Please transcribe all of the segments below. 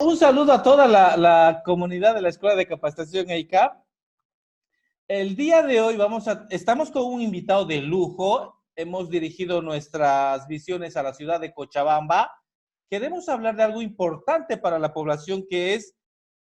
Un saludo a toda la comunidad de la Escuela de Capacitación EICAP. El día de hoy estamos con un invitado de lujo. Hemos dirigido nuestras visiones a la ciudad de Cochabamba. Queremos hablar de algo importante para la población que es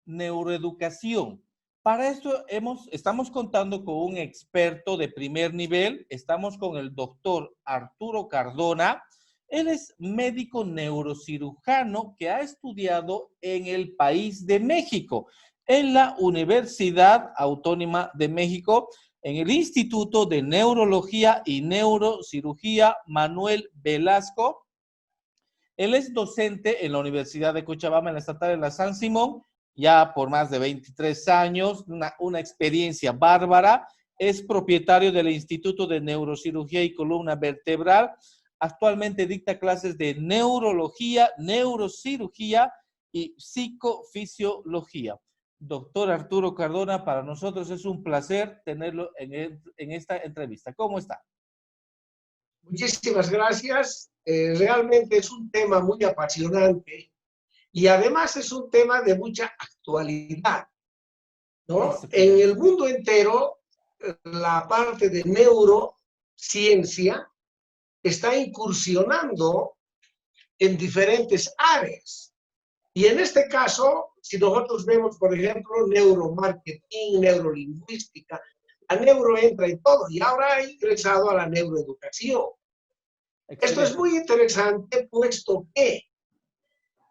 neuroeducación. Para esto estamos contando con un experto de primer nivel. Estamos con el doctor Arturo Cardona. Él es médico neurocirujano que ha estudiado en el país de México, en la Universidad Autónoma de México, en el Instituto de Neurología y Neurocirugía Manuel Velasco. Él es docente en la Universidad de Cochabamba, en la Estatal de la San Simón, ya por más de 23 años, una experiencia bárbara. Es propietario del Instituto de Neurocirugía y Columna Vertebral. Actualmente dicta clases de neurología, neurocirugía y psicofisiología. Doctor Arturo Cardona, para nosotros es un placer tenerlo en esta entrevista. ¿Cómo está? Muchísimas gracias. Realmente es un tema muy apasionante y además es un tema de mucha actualidad, ¿no? En el mundo entero, la parte de neurociencia está incursionando en diferentes áreas. Y en este caso, si nosotros vemos, por ejemplo, neuromarketing, neurolingüística, la neuro entra en todo y ahora ha ingresado a la neuroeducación. Excelente. Esto es muy interesante, puesto que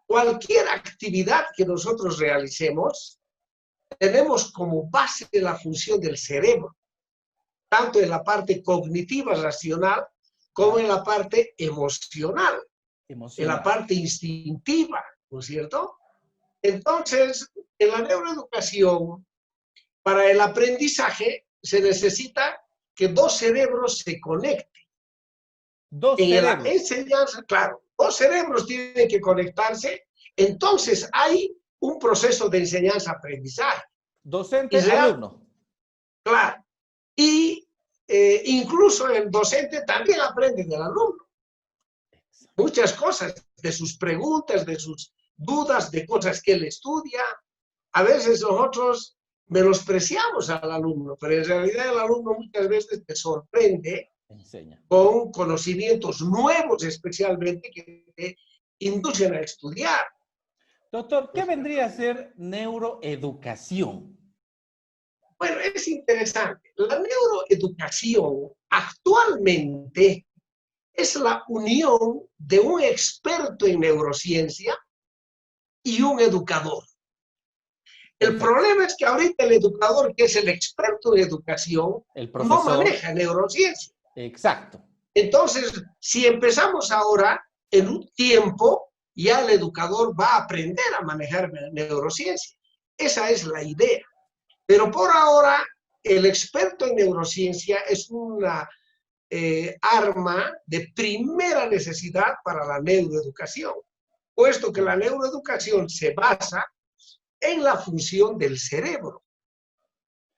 cualquier actividad que nosotros realicemos, tenemos como base la función del cerebro, tanto en la parte cognitiva, racional, como en la parte emocional, en la parte instintiva, ¿no es cierto? Entonces, en la neuroeducación, para el aprendizaje, se necesita que dos cerebros se conecten. En la enseñanza, claro, dos cerebros tienen que conectarse, entonces hay un proceso de enseñanza-aprendizaje. Docente-alumno. Claro. Y incluso el docente también aprende del alumno. Muchas cosas, de sus preguntas, de sus dudas, de cosas que él estudia. A veces nosotros menospreciamos al alumno, pero en realidad el alumno muchas veces te sorprende con conocimientos nuevos, especialmente que te inducen a estudiar. Doctor, ¿qué vendría a ser neuroeducación? Bueno, es interesante. La neuroeducación actualmente es la unión de un experto en neurociencia y un educador. El problema es que ahorita el educador, que es el experto en educación, no maneja neurociencia. Exacto. Entonces, si empezamos ahora, en un tiempo, ya el educador va a aprender a manejar neurociencia. Esa es la idea. Pero por ahora, el experto en neurociencia es una arma de primera necesidad para la neuroeducación, puesto que la neuroeducación se basa en la función del cerebro,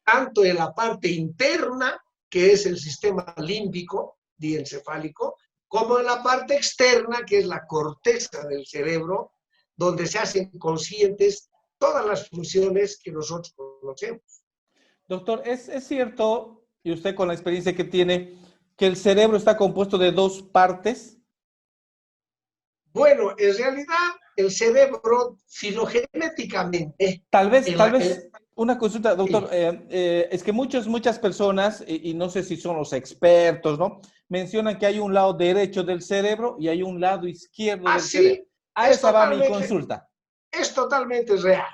tanto en la parte interna, que es el sistema límbico diencefálico, como en la parte externa, que es la corteza del cerebro, donde se hacen conscientes todas las funciones que nosotros conocemos. Doctor, ¿es cierto, y usted con la experiencia que tiene, que el cerebro está compuesto de dos partes? Bueno, en realidad el cerebro filogenéticamente... Tal vez una consulta, doctor. Sí. Es que muchas personas, y no sé si son los expertos, ¿no? Mencionan que hay un lado derecho del cerebro y hay un lado izquierdo del cerebro. A esa va mi consulta. Es totalmente real.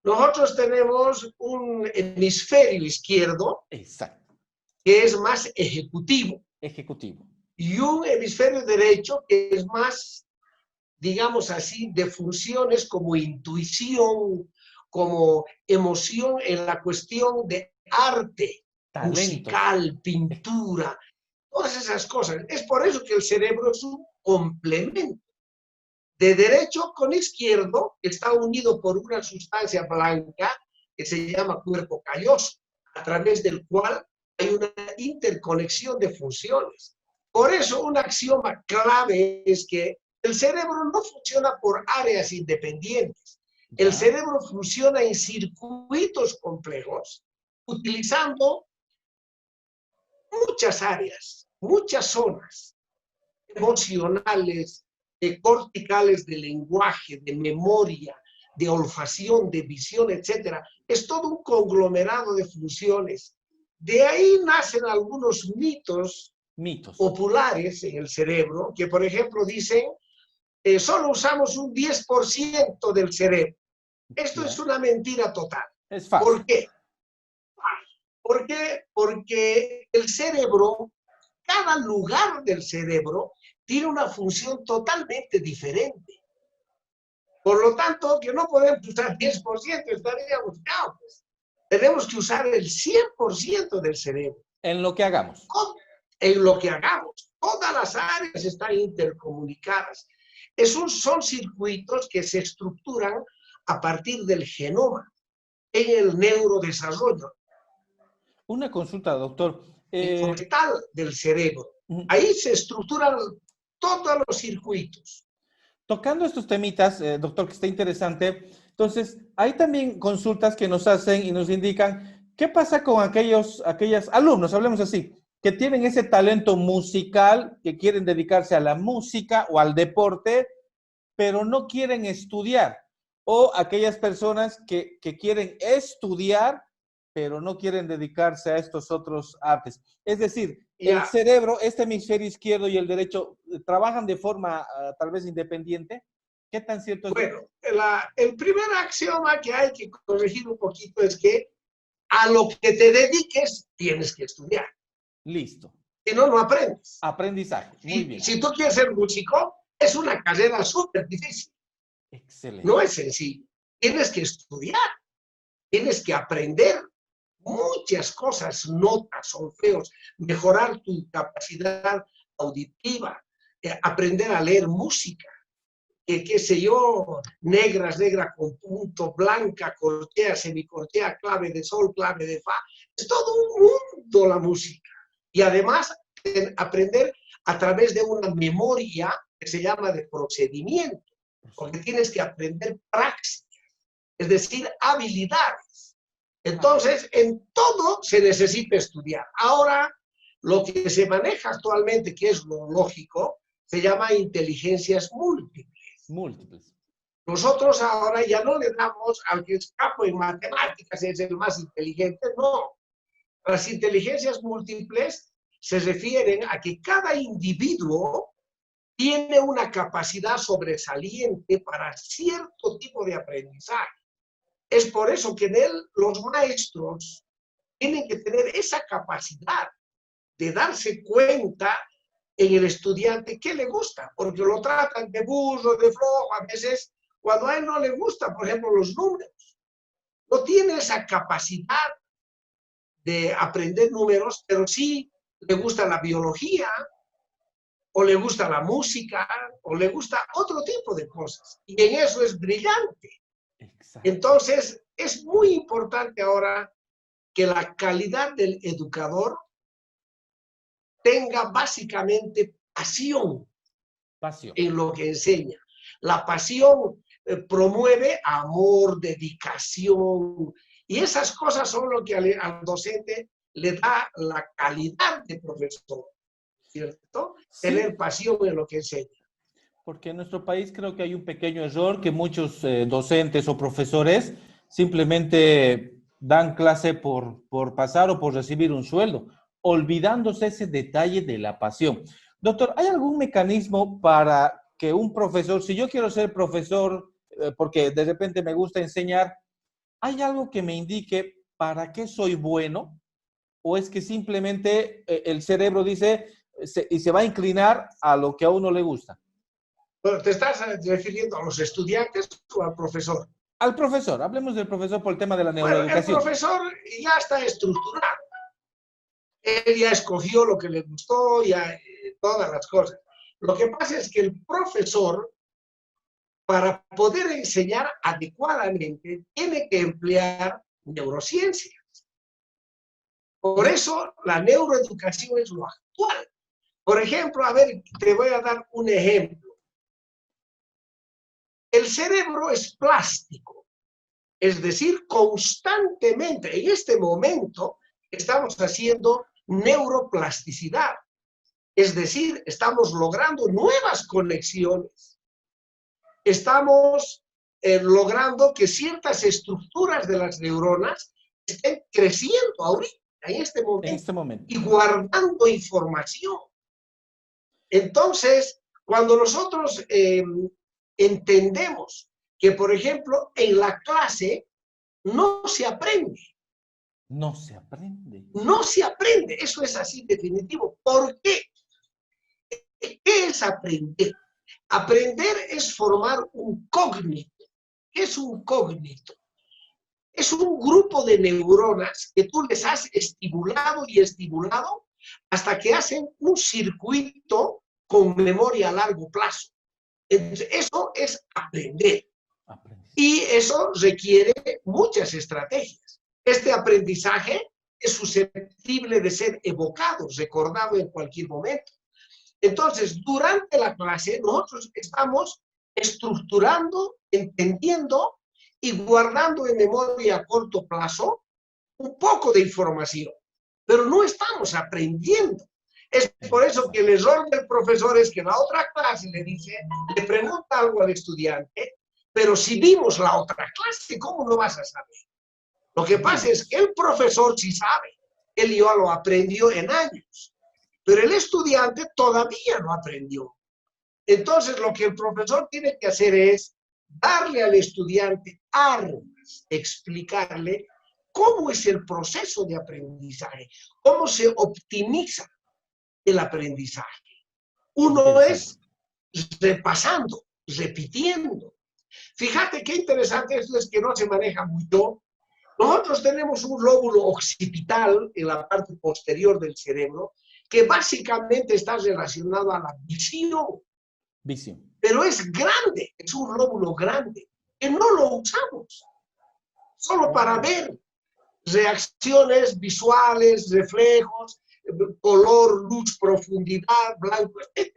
Nosotros tenemos un hemisferio izquierdo, exacto, que es más ejecutivo. Ejecutivo. Y un hemisferio derecho que es más, digamos así, de funciones como intuición, como emoción en la cuestión de arte, talento, musical, pintura, todas esas cosas. Es por eso que el cerebro es un complemento. De derecho con izquierdo está unido por una sustancia blanca que se llama cuerpo calloso, a través del cual hay una interconexión de funciones. Por eso un axioma clave es que el cerebro no funciona por áreas independientes, El cerebro funciona en circuitos complejos, utilizando muchas áreas, muchas zonas emocionales, corticales de lenguaje, de memoria, de olfacción, de visión, etcétera. Es todo un conglomerado de funciones. De ahí nacen algunos mitos populares en el cerebro, que por ejemplo dicen, solo usamos un 10% del cerebro. Esto es una mentira total. Es falso. ¿Por qué? ¿Por qué? Porque el cerebro, cada lugar del cerebro tiene una función totalmente diferente. Por lo tanto, que no podemos usar 10%, estaríamos caos. Tenemos que usar el 100% del cerebro. En lo que hagamos. En lo que hagamos. Todas las áreas están intercomunicadas. Son circuitos que se estructuran a partir del genoma en el neurodesarrollo. Una consulta, doctor. Frontal del cerebro. Ahí se estructuran todos los circuitos. Tocando estos temitas, doctor, que está interesante, entonces hay también consultas que nos hacen y nos indican qué pasa con aquellos alumnos, hablemos así, que tienen ese talento musical, que quieren dedicarse a la música o al deporte, pero no quieren estudiar, o aquellas personas que quieren estudiar, pero no quieren dedicarse a estos otros artes. Es decir, el cerebro, este hemisferio izquierdo y el derecho, ¿trabajan de forma tal vez independiente? ¿Qué tan cierto es? Bueno, el primer axioma que hay que corregir un poquito es que a lo que te dediques tienes que estudiar. Listo. Si no, no aprendes. Aprendizaje, muy bien. Si tú quieres ser músico, es una carrera súper difícil. Excelente. No es sencillo. Tienes que estudiar, tienes que aprender muchas cosas, notas, solfeos, mejorar tu capacidad auditiva, aprender a leer música, qué sé yo, negras, negra con punto, blanca, corchea, semicorchea, clave de sol, clave de fa. Es todo un mundo la música. Y además, aprender a través de una memoria que se llama de procedimiento, porque tienes que aprender prácticas, es decir, habilidades. Entonces, en todo se necesita estudiar. Ahora, lo que se maneja actualmente, que es lo lógico, se llama inteligencias múltiples. Nosotros ahora ya no le damos al que es capo en matemáticas, es el más inteligente, no. Las inteligencias múltiples se refieren a que cada individuo tiene una capacidad sobresaliente para cierto tipo de aprendizaje. Es por eso que en él los maestros tienen que tener esa capacidad de darse cuenta en el estudiante qué le gusta, porque lo tratan de burro, de flojo, a veces cuando a él no le gusta, por ejemplo, los números. No tiene esa capacidad de aprender números, pero sí le gusta la biología, o le gusta la música, o le gusta otro tipo de cosas. Y en eso es brillante. Exacto. Entonces, es muy importante ahora que la calidad del educador tenga básicamente pasión en lo que enseña. La pasión promueve amor, dedicación, y esas cosas son lo que al docente le da la calidad de profesor, ¿cierto? Sí. Tener pasión en lo que enseña. Porque en nuestro país creo que hay un pequeño error que muchos docentes o profesores simplemente dan clase por pasar o por recibir un sueldo, olvidándose ese detalle de la pasión. Doctor, ¿hay algún mecanismo para que un profesor, si yo quiero ser profesor porque de repente me gusta enseñar, ¿hay algo que me indique para qué soy bueno? ¿O es que simplemente el cerebro dice y se va a inclinar a lo que a uno le gusta? Bueno, ¿te estás refiriendo a los estudiantes o al profesor? Al profesor, hablemos del profesor por el tema de la neuroeducación. Bueno, el profesor ya está estructurado. Él ya escogió lo que le gustó, ya todas las cosas. Lo que pasa es que el profesor, para poder enseñar adecuadamente, tiene que emplear neurociencias. Por eso la neuroeducación es lo actual. Por ejemplo, a ver, te voy a dar un ejemplo. El cerebro es plástico. Es decir, constantemente, en este momento, estamos haciendo neuroplasticidad. Es decir, estamos logrando nuevas conexiones. Estamos logrando que ciertas estructuras de las neuronas estén creciendo ahorita, en este momento. Y guardando información. Entonces, cuando nosotros entendemos que, por ejemplo, en la clase no se aprende. No se aprende. No se aprende. Eso es así definitivo. ¿Por qué? ¿Qué es aprender? Aprender es formar un cógnito. ¿Qué es un cógnito? Es un grupo de neuronas que tú les has estimulado y estimulado hasta que hacen un circuito con memoria a largo plazo. Entonces, eso es aprender. Y eso requiere muchas estrategias. Este aprendizaje es susceptible de ser evocado, recordado en cualquier momento. Entonces, durante la clase, nosotros estamos estructurando, entendiendo y guardando en memoria a corto plazo un poco de información, pero no estamos aprendiendo. Es por eso que el error del profesor es que en la otra clase le pregunta algo al estudiante, pero si vimos la otra clase, ¿cómo no vas a saber? Lo que pasa es que el profesor sí sabe, él ya lo aprendió en años, pero el estudiante todavía no aprendió. Entonces, lo que el profesor tiene que hacer es darle al estudiante armas, explicarle cómo es el proceso de aprendizaje, cómo se optimiza el aprendizaje. Uno es repasando, repitiendo. Fíjate qué interesante esto es que no se maneja mucho. Nosotros tenemos un lóbulo occipital en la parte posterior del cerebro que básicamente está relacionado a la visión. Pero es grande, es un lóbulo grande, que no lo usamos. Solo para ver reacciones visuales, reflejos, color, luz, profundidad, blanco, etc.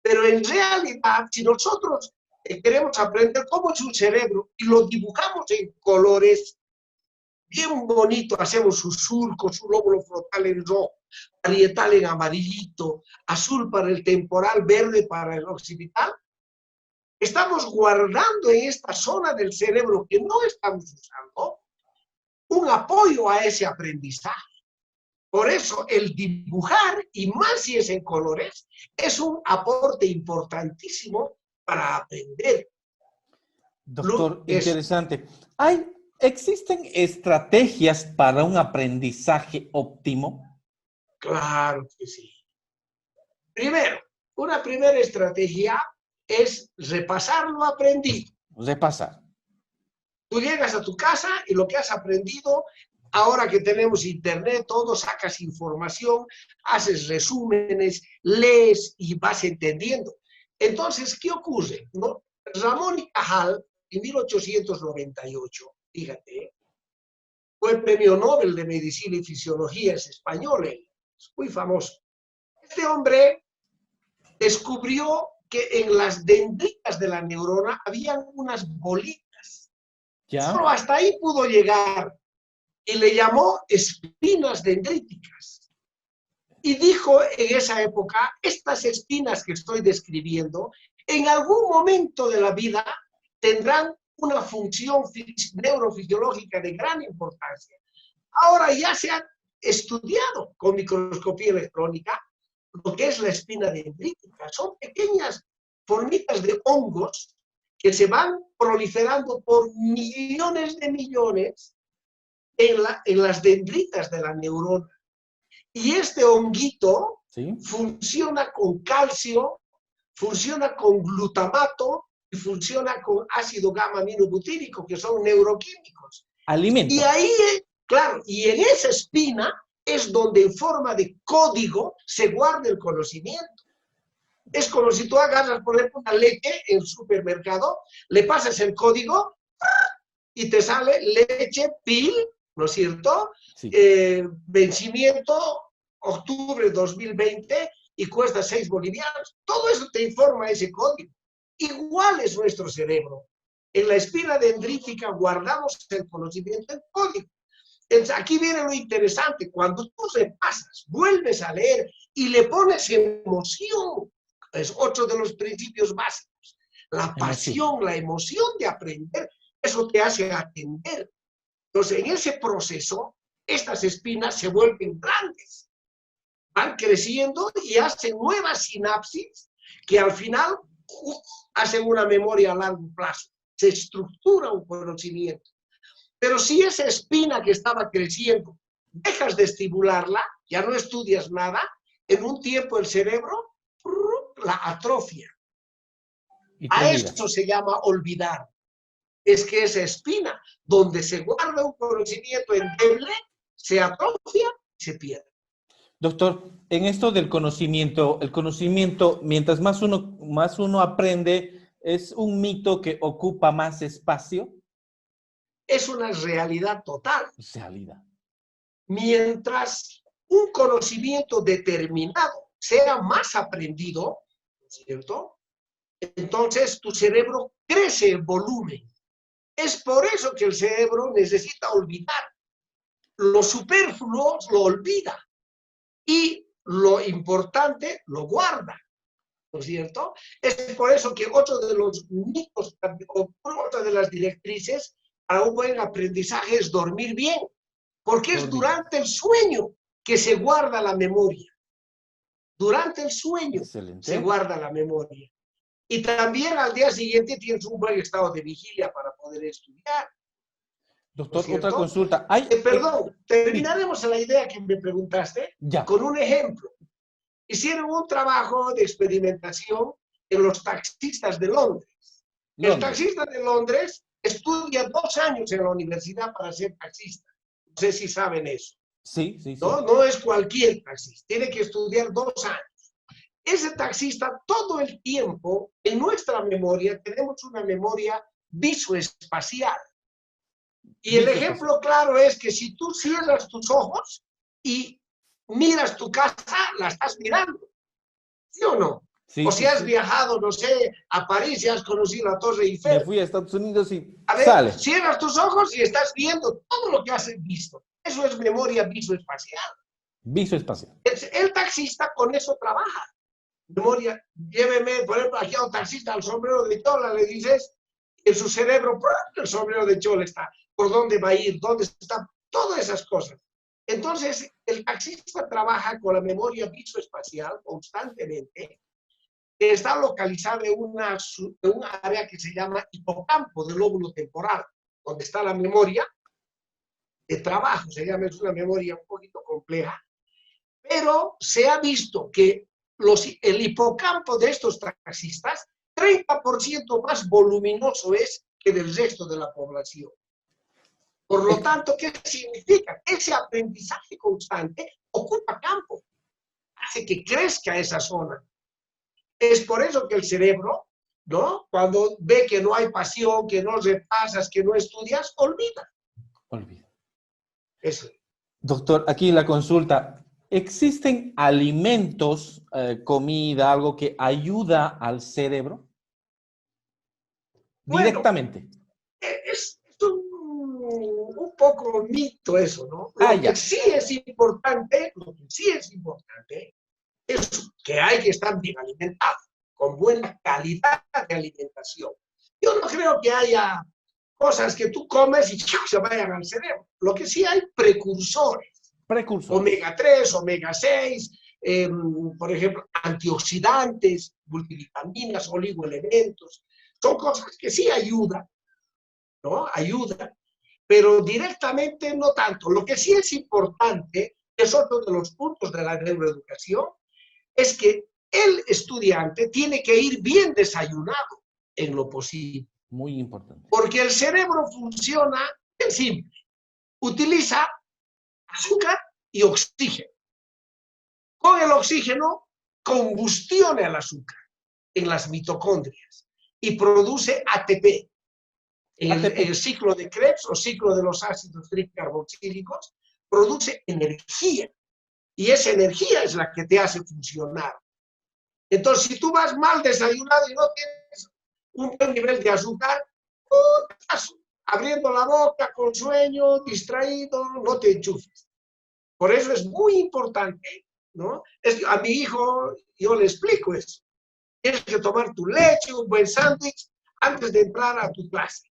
Pero en realidad, si nosotros queremos aprender cómo es un cerebro y lo dibujamos en colores bien bonito, hacemos su surco, su lóbulo frontal en rojo, parietal en amarillito, azul para el temporal, verde para el occipital, estamos guardando en esta zona del cerebro que no estamos usando un apoyo a ese aprendizaje. Por eso el dibujar, y más si es en colores, es un aporte importantísimo para aprender. Doctor, interesante. ¿Existen estrategias para un aprendizaje óptimo? Claro que sí. Primero, una primera estrategia es repasar lo aprendido. Repasar. Tú llegas a tu casa y lo que has aprendido, ahora que tenemos internet, todo, sacas información, haces resúmenes, lees y vas entendiendo. Entonces, ¿qué ocurre? ¿No? Ramón y Cajal, en 1898, fíjate, fue premio Nobel de Medicina y Fisiología, es español, es muy famoso. Este hombre descubrió que en las dendritas de la neurona habían unas bolitas. ¿Ya? Solo hasta ahí pudo llegar y le llamó espinas dendríticas. Y dijo en esa época, estas espinas que estoy describiendo, en algún momento de la vida tendrán una función neurofisiológica de gran importancia. Ahora ya se ha estudiado con microscopía electrónica lo que es la espina dendrítica. Son pequeñas formitas de hongos que se van proliferando por millones de millones en las dendritas de la neurona. Y este honguito funciona con calcio, funciona con glutamato y funciona con ácido gamma-aminobutírico, que son neuroquímicos. Alimento. Y ahí, claro, y en esa espina es donde en forma de código se guarda el conocimiento. Es como si tú agarras, por ejemplo, una leche en el supermercado, le pasas el código y te sale leche PIL, ¿no es cierto? Sí. Vencimiento, octubre 2020, y cuesta 6 bolivianos. Todo eso te informa ese código. Igual es nuestro cerebro. En la espina dendrítica guardamos el conocimiento en código. Entonces, aquí viene lo interesante. Cuando tú repasas, vuelves a leer y le pones emoción, es otro de los principios básicos. La pasión, la emoción de aprender, eso te hace atender. Entonces, en ese proceso, estas espinas se vuelven grandes, van creciendo y hacen nuevas sinapsis que al final hacen una memoria a largo plazo. Se estructura un conocimiento. Pero si esa espina que estaba creciendo, dejas de estimularla, ya no estudias nada, en un tiempo el cerebro la atrofia. A eso se llama olvidar. Es que esa espina, donde se guarda un conocimiento endeble, se atrofia y se pierde. Doctor, en esto del conocimiento, el conocimiento, mientras más uno aprende, ¿es un mito que ocupa más espacio? Es una realidad total. Realidad. Mientras un conocimiento determinado sea más aprendido, ¿cierto? Entonces tu cerebro crece en volumen. Es por eso que el cerebro necesita olvidar. Lo superfluo lo olvida y lo importante lo guarda, ¿no es cierto? Es por eso que otro de los mitos, otra de las directrices para un buen aprendizaje es dormir bien, porque es durante el sueño que se guarda la memoria. Durante el sueño se guarda la memoria. Y también al día siguiente tienes un buen estado de vigilia para poder estudiar. Doctor, otra consulta. Perdón, terminaremos la idea que me preguntaste con un ejemplo. Hicieron un trabajo de experimentación en los taxistas de Londres. El taxista de Londres estudia 2 años en la universidad para ser taxista. No sé si saben eso. Sí, sí, sí. No es cualquier taxista. Tiene que estudiar 2 años. Ese taxista, todo el tiempo, en nuestra memoria, tenemos una memoria visoespacial. Y el ejemplo claro es que si tú cierras tus ojos y miras tu casa, la estás mirando. ¿Sí o no? Sí, o si has viajado, no sé, a París y has conocido la Torre Eiffel. Me fui a Estados Unidos y sales. Cierras tus ojos y estás viendo todo lo que has visto. Eso es memoria visoespacial. Visoespacial. El taxista con eso trabaja. Memoria, lléveme, por ejemplo, aquí a un taxista al sombrero de chola, le dices, en su cerebro, el sombrero de chola está, por dónde va a ir, dónde está, todas esas cosas. Entonces, el taxista trabaja con la memoria visoespacial constantemente, que está localizada en un área que se llama hipocampo del lóbulo temporal, donde está la memoria de trabajo, es una memoria un poquito compleja, pero se ha visto que el hipocampo de estos taxistas, 30% más voluminoso es que del resto de la población. Por lo tanto, ¿qué significa? Ese aprendizaje constante ocupa campo, hace que crezca esa zona. Es por eso que el cerebro, ¿no? Cuando ve que no hay pasión, que no repasas, que no estudias, olvida. Olvida. Eso. Doctor, aquí la consulta. ¿Existen alimentos, comida, algo que ayuda al cerebro? Directamente. Bueno, es un poco mito eso, ¿no? Lo que sí es importante es que hay que estar bien alimentado, con buena calidad de alimentación. Yo no creo que haya cosas que tú comes y se vayan al cerebro. Lo que sí hay precursores. Omega 3, omega 6, por ejemplo, antioxidantes, multivitaminas, oligoelementos. Son cosas que sí ayudan, ¿no? Ayudan, pero directamente no tanto. Lo que sí es importante, es otro de los puntos de la neuroeducación, es que el estudiante tiene que ir bien desayunado en lo posible. Muy importante. Porque el cerebro funciona bien simple. Utiliza azúcar y oxígeno. Con el oxígeno combustiona el azúcar en las mitocondrias y produce ATP. En el ciclo de Krebs o ciclo de los ácidos tricarboxílicos produce energía y esa energía es la que te hace funcionar. Entonces, si tú vas mal desayunado y no tienes un buen nivel de azúcar, estás abriendo la boca con sueño, distraído, no te enchufes. Por eso es muy importante, ¿no? A mi hijo yo le explico eso. Tienes que tomar tu leche, un buen sándwich antes de entrar a tu clase.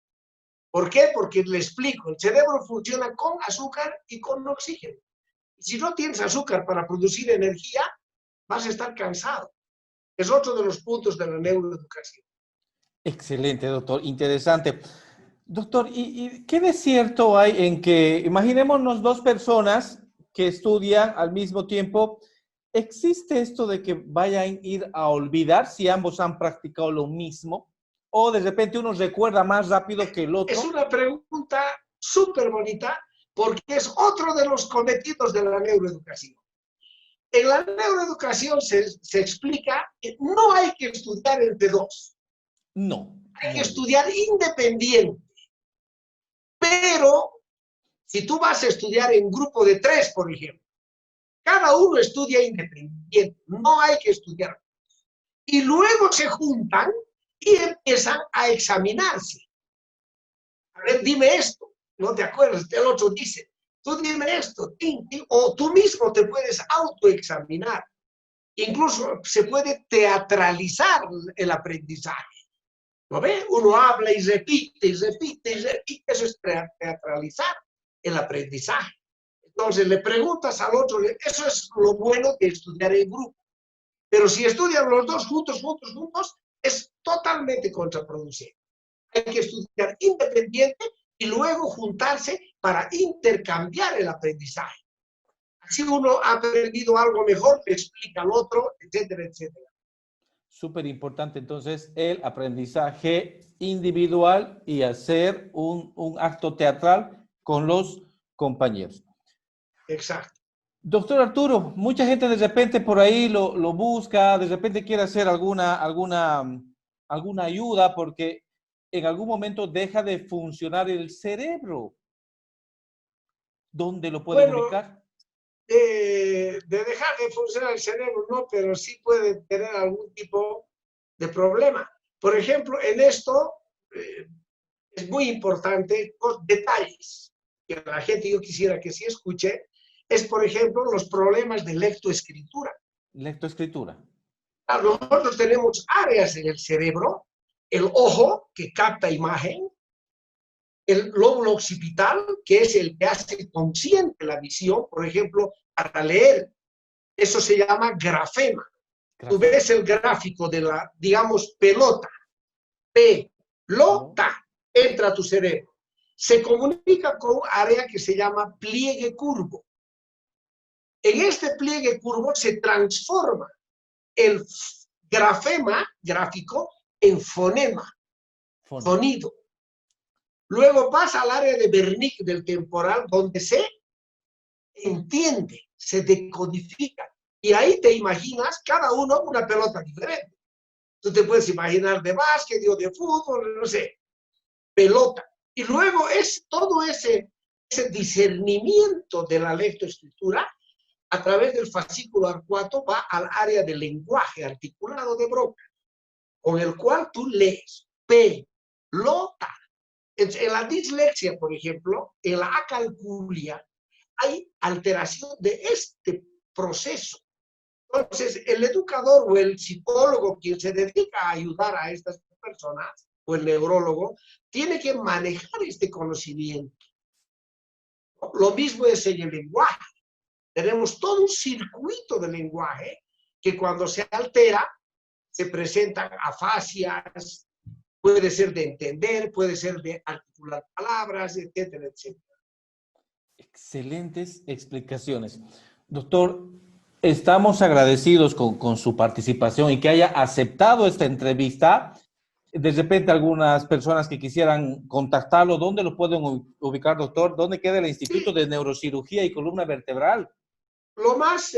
¿Por qué? Porque le explico, el cerebro funciona con azúcar y con oxígeno. Si no tienes azúcar para producir energía, vas a estar cansado. Es otro de los puntos de la neuroeducación. Excelente, doctor. Interesante. Doctor, ¿y qué de cierto hay en que, imaginémonos dos personas que estudian al mismo tiempo, ¿existe esto de que vayan a ir a olvidar si ambos han practicado lo mismo? ¿O de repente uno recuerda más rápido que el otro? Es una pregunta súper bonita porque es otro de los cometidos de la neuroeducación. En la neuroeducación se explica que no hay que estudiar entre dos. No. Hay que estudiar independiente. Pero si tú vas a estudiar en grupo de 3, por ejemplo, cada uno estudia independiente. No hay que estudiar. Y luego se juntan y empiezan a examinarse. A ver, dime esto. No te acuerdas. El otro dice, tú dime esto. O tú mismo te puedes autoexaminar. Incluso se puede teatralizar el aprendizaje. ¿Lo ve? Uno habla y repite, y repite, y repite. Eso es teatralizar el aprendizaje. Entonces le preguntas al otro, eso es lo bueno de estudiar en grupo. Pero si estudian los dos juntos, es totalmente contraproducente. Hay que estudiar independiente y luego juntarse para intercambiar el aprendizaje. Así uno ha aprendido algo mejor, le explica al otro, etcétera, etcétera. Súper importante entonces el aprendizaje individual y hacer un acto teatral con los compañeros. Exacto. Doctor Arturo, mucha gente de repente por ahí lo busca, de repente quiere hacer alguna ayuda porque en algún momento deja de funcionar el cerebro. ¿Dónde lo pueden ubicar? De dejar de funcionar el cerebro, no, pero sí puede tener algún tipo de problema. Por ejemplo, en esto es muy importante los detalles que la gente yo quisiera que sí escuche, es por ejemplo los problemas de lectoescritura. Lectoescritura. Nosotros tenemos áreas en el cerebro, el ojo que capta imagen, el lóbulo occipital, que es el que hace consciente la visión, por ejemplo, para leer. Eso se llama grafema. Tú ves el gráfico de la, digamos, pelota. Pelota entra a tu cerebro. Se comunica con un área que se llama pliegue curvo. En este pliegue curvo se transforma el grafema gráfico en fonema, sonido. Luego pasa al área de Wernicke del temporal, donde se entiende, se decodifica. Y ahí te imaginas cada uno una pelota diferente. Tú te puedes imaginar de básquet o de fútbol, no sé, pelota. Y luego es todo ese discernimiento de la lectoescritura a través del fascículo arcuato va al área del lenguaje articulado de Broca, con el cual tú lees pelota. En la dislexia, por ejemplo, en la acalculia, hay alteración de este proceso. Entonces, el educador o el psicólogo, quien se dedica a ayudar a estas personas, o el neurólogo, tiene que manejar este conocimiento. Lo mismo es en el lenguaje. Tenemos todo un circuito de lenguaje que cuando se altera, se presentan afasias, puede ser de entender, puede ser de articular palabras, etcétera, etcétera. Excelentes explicaciones. Doctor, estamos agradecidos con su participación y que haya aceptado esta entrevista. De repente algunas personas que quisieran contactarlo, ¿dónde lo pueden ubicar, doctor? ¿Dónde queda el Instituto de Neurocirugía y Columna Vertebral? Lo más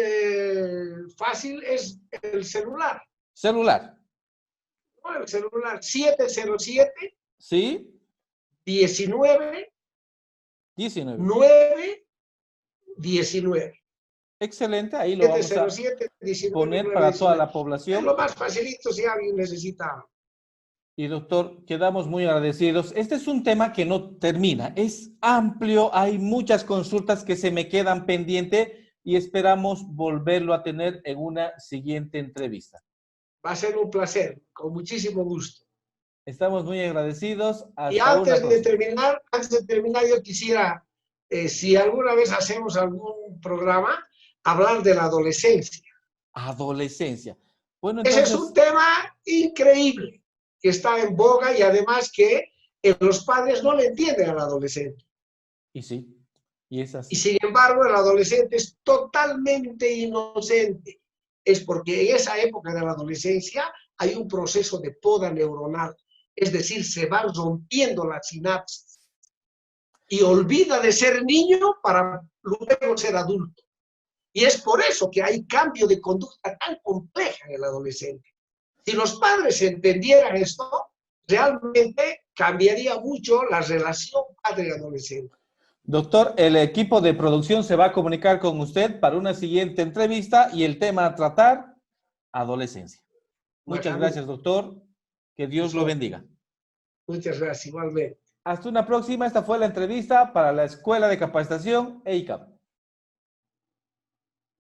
fácil es el celular. Celular. ¿No? El celular 707. ¿Sí? 19. 19. 9, 19. Excelente, ahí lo vamos a 707, 19, poner 9, para 19. toda la Es población. lo más facilito si alguien necesita. Y doctor, quedamos muy agradecidos. Este es un tema que no termina, es amplio, hay muchas consultas que se me quedan pendientes y esperamos volverlo a tener en una siguiente entrevista. Va a ser un placer, con muchísimo gusto. Estamos muy agradecidos. Y Hasta una próxima. antes de terminar, yo quisiera, si alguna vez hacemos algún programa, hablar de la adolescencia. Adolescencia. Bueno, Ese entonces... es un tema increíble, que está en boga y además que los padres no le entienden al adolescente. Y sí, y es Y así. sin embargo, el adolescente es totalmente inocente. Es porque en esa época de la adolescencia hay un proceso de poda neuronal. Es decir, se van rompiendo las sinapsis y olvida de ser niño para luego ser adulto. Y es por eso que hay cambio de conducta tan compleja en el adolescente. Si los padres entendieran esto, realmente cambiaría mucho la relación padre-adolescente. Doctor, el equipo de producción se va a comunicar con usted para una siguiente entrevista y el tema a tratar, adolescencia. Muchas gracias, doctor. Que Dios lo bendiga. Muchas gracias, igualmente. Hasta una próxima. Esta fue la entrevista para la Escuela de Capacitación EICAP.